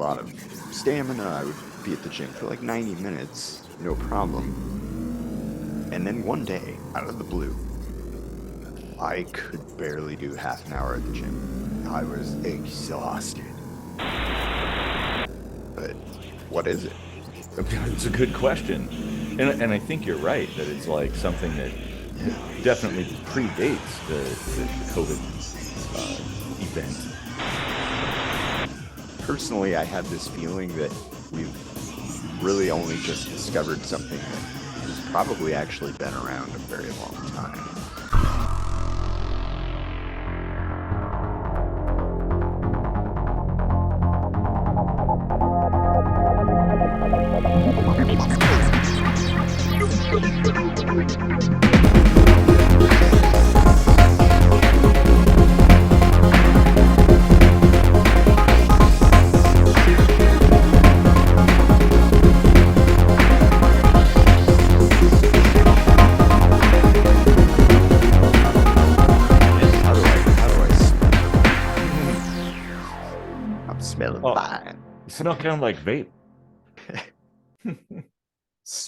lot of stamina. I would be at the gym for like 90 minutes, no problem. And then one day, out of the blue, I could barely do half an hour at the gym. I was exhausted. But what is it? It's a good question, and I think you're right that it's like something that definitely predates the COVID event. Personally, I have this feeling that we've really only just discovered something that has probably actually been around a very long time. Smelling Oh, fine. you smell kind of like vape.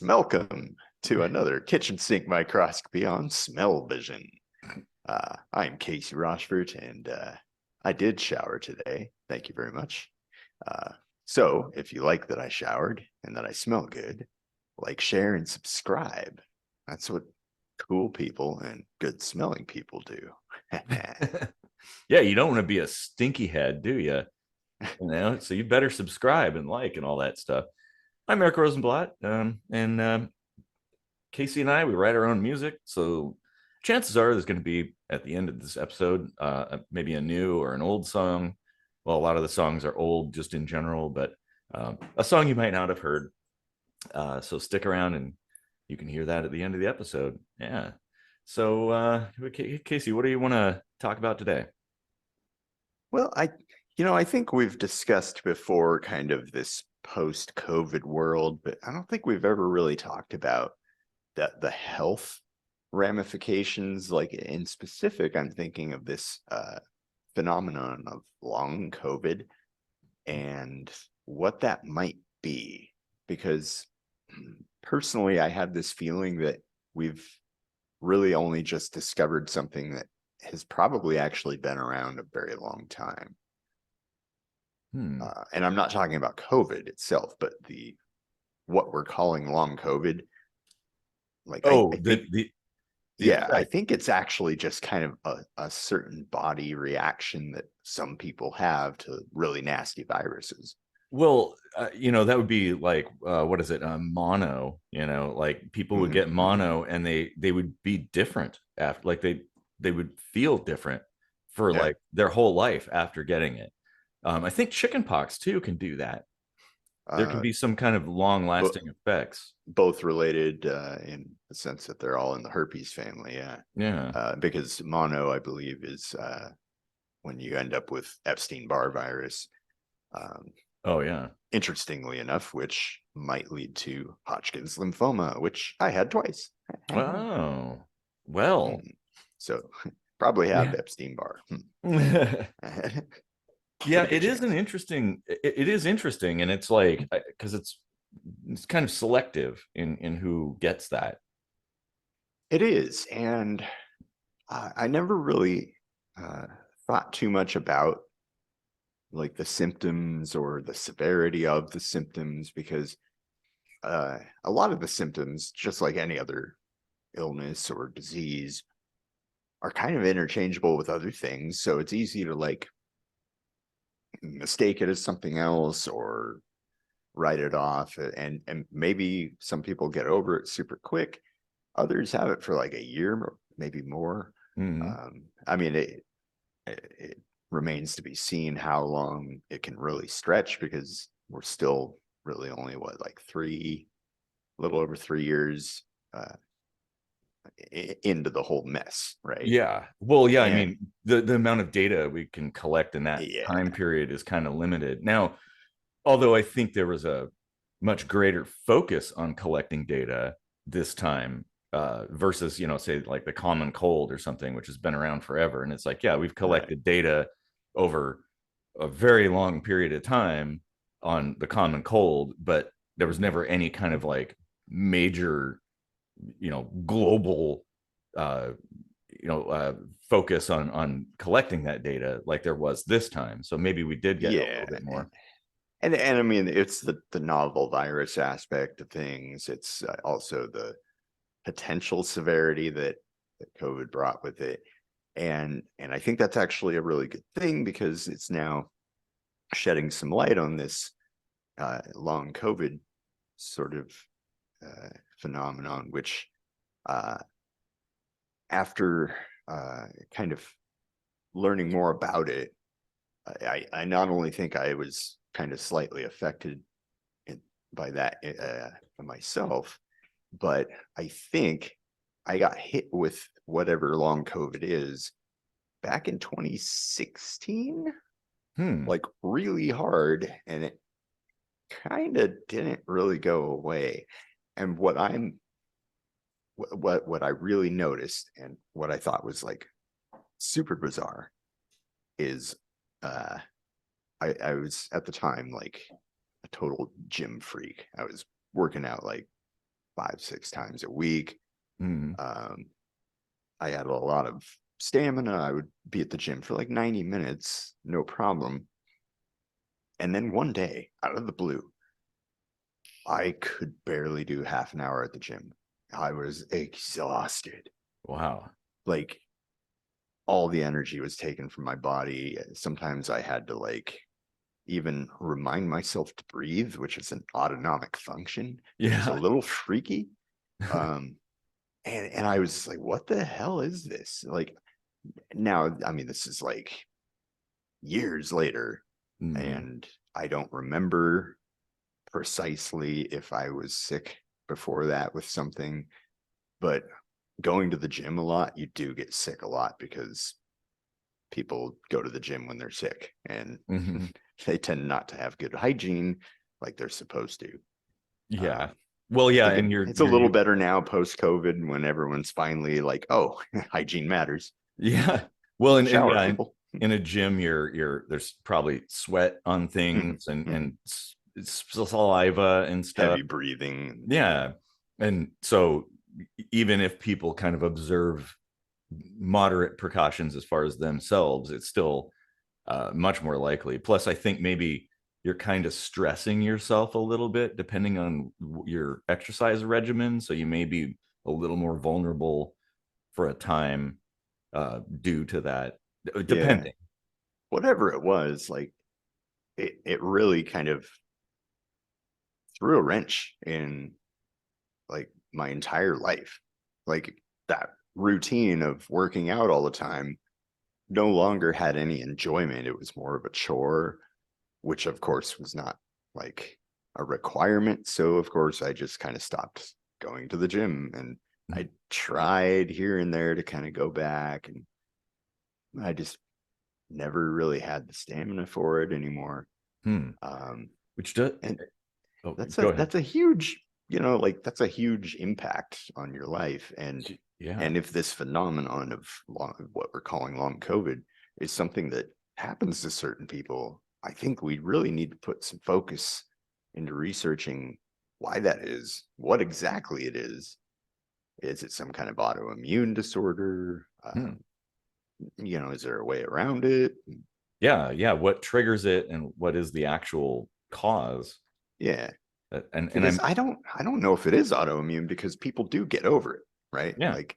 Welcome to another kitchen sink microscopy on smell vision. I'm Casey Rochford, and I did shower today. Thank you very much. So if you like that I showered and that I smell good, like, share, and subscribe. That's what cool people and good smelling people do. Yeah, you don't want to be a stinky head, do you? So you better subscribe and like and all that stuff. I'm Eric Rosenblatt, and Casey and we write our own music. So chances are there's going to be at the end of this episode maybe a new or an old song. Well, a lot of the songs are old just in general, but a song you might not have heard. So stick around and you can hear that at the end of the episode. Yeah. So Casey, what do you want to talk about today? Well, I think we've discussed before kind of this post-COVID world, but I don't think we've ever really talked about the health ramifications. Like, in specific, I'm thinking of this phenomenon of long COVID and what that might be. Because personally, I have this feeling that we've really only just discovered something that has probably actually been around a very long time. And I'm not talking about COVID itself, but what we're calling long COVID. Like, I think, I think it's actually just kind of a certain body reaction that some people have to really nasty viruses. Well, that would be like, what is it? Mono, like people would get mono and they would be different after, like they would feel different for like their whole life after getting it. I think chickenpox too can do that. There can be some kind of long lasting effects. Both related in the sense that they're all in the herpes family. Yeah. Yeah. Because mono, I believe, is when you end up with Epstein-Barr virus. Oh, yeah. Interestingly enough, which might lead to Hodgkin's lymphoma, which I had twice. Oh, well. So probably have Epstein-Barr. Yeah, it is interesting. And it's like, because it's kind of selective in who gets that. It is. And I never really thought too much about like the symptoms or the severity of the symptoms, because a lot of the symptoms, just like any other illness or disease, are kind of interchangeable with other things. So it's easy to like mistake it as something else or write it off. And maybe some people get over it super quick. Others have it for like a year, maybe more. I mean, it remains to be seen how long it can really stretch, because we're still really only like a little over 3 years into the whole mess, right? Yeah. Well, yeah, I mean, the amount of data we can collect in that time period is kind of limited. Now, although I think there was a much greater focus on collecting data this time versus, say like the common cold or something, which has been around forever. And it's like, yeah, we've collected data over a very long period of time. on the common cold, but there was never any kind of like major, global, uh, focus on collecting that data like there was this time. So maybe we did get a Yeah. little bit more. And I mean, it's the novel virus aspect of things. It's also the potential severity that COVID brought with it. And I think that's actually a really good thing, because it's now shedding some light on this long COVID sort of phenomenon, which uh, after kind of learning more about it, I not only think I was kind of slightly affected by that myself, but I think I got hit with whatever long COVID is back in 2016, like really hard, and it kind of didn't really go away. And what I really noticed, and what I thought was like super bizarre, is uh I was at the time like a total gym freak. I was working out like 5-6 times a week. Mm. um I had a lot of stamina. I would be at the gym for like 90 minutes, no problem. And then one day, out of the blue, I could barely do half an hour at the gym. I was exhausted. Wow. Like, all the energy was taken from my body. Sometimes I had to like even remind myself to breathe, which is an autonomic function, which is a Yeah. little freaky. Um, and I was like, what the hell is this? Like, now, I mean, this is like years later, Mm. and I don't remember precisely if I was sick before that with something, but going to the gym a lot, you do get sick a lot, because people go to the gym when they're sick, and Mm-hmm. they tend not to have good hygiene like they're supposed to. Yeah. Um, Well, I yeah, think and it's a little better now post COVID, when everyone's finally like, oh, hygiene matters. yeah. Well, and Shower, yeah, people. in a gym, there's probably sweat on Mhm, things and mhm. saliva and stuff. Heavy breathing. Yeah. Yeah. And so even if people kind of observe moderate precautions as far as themselves, it's still much more likely. Plus, I think maybe you're kind of stressing yourself a little bit depending on your exercise regimen. So you may be a little more vulnerable for a time due to that, Yeah. depending. Whatever it was, like it really kind of threw a wrench in like my entire life. Like, that routine of working out all the time no longer had any enjoyment. It was more of a chore, which of course was not like a requirement. So of course I just kind of stopped going to the gym, and I tried here and there to kind of go back, and I just never really had the stamina for it anymore. Hmm. Um, Which does. and Oh, that's go a ahead. that's a huge, like that's a huge impact on your life. and Yeah. and if this phenomenon of what we're calling long COVID is something that happens to certain people, I think we really need to put some focus into researching why that is, what exactly it is. Is it some kind of autoimmune disorder? Hmm. Is there a way around it? Yeah. Yeah. What triggers it and what is the actual cause? Yeah, And because I'm, I don't know if it is autoimmune, because people do get over it, right? yeah. Like,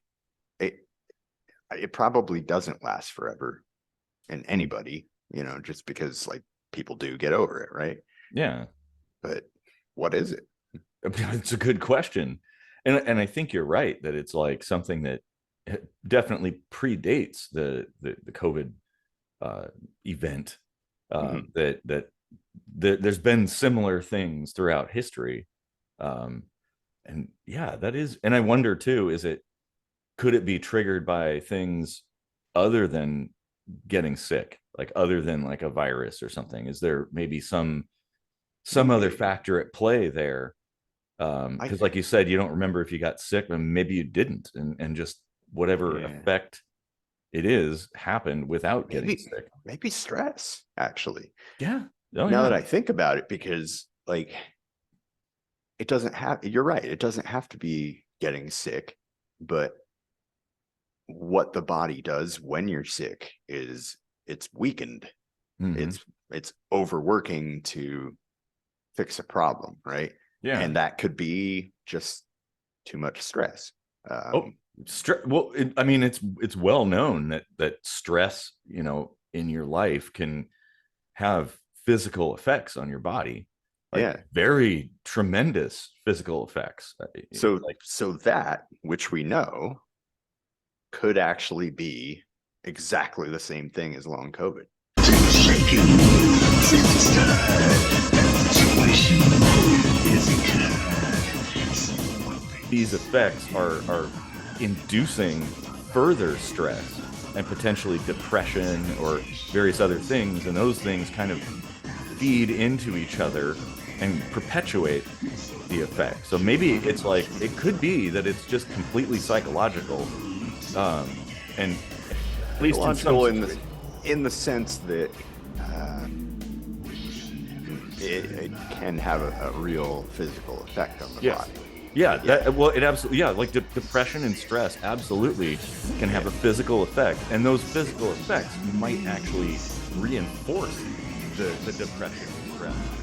it probably doesn't last forever in Hmm. anybody, just because like people do get over it, right? Yeah. But what is it? It's a good question. And I think you're right that it's like something that definitely predates the COVID uh, event. Mhm. There's been similar things throughout history. Um, and yeah, that is, and I wonder too, could it be triggered by things other than getting sick, like other than like a virus or something? Is there maybe some other Maybe. factor at play there? I Because like you said, you don't remember if you got sick, and maybe you didn't, and just whatever Yeah, effect it is happened without getting maybe sick. maybe stress, actually. Yeah. Oh, now yeah. that I think about it, because like it doesn't have, you're right, it doesn't have to be getting sick, but what the body does when you're sick is it's weakened. Mhm. It's overworking to fix a problem, right? Yeah. And that could be just too much stress. Oh, well, I mean, it's well known that stress, in your life can have physical effects on your body, like yeah. very tremendous physical effects. So Like, so that which we know could actually be exactly the same thing as long COVID. these effects are inducing further stress and potentially depression or various other things, and those things kind of feed into each other and perpetuate the effect. So maybe it's like, it could be that it's just completely psychological, and at least in Psychological some in the sense that it can have a real physical effect on the Yes. body. Yeah, well, it absolutely, yeah, like depression and stress absolutely can have a physical effect, and those physical effects might actually reinforce the depression and stress.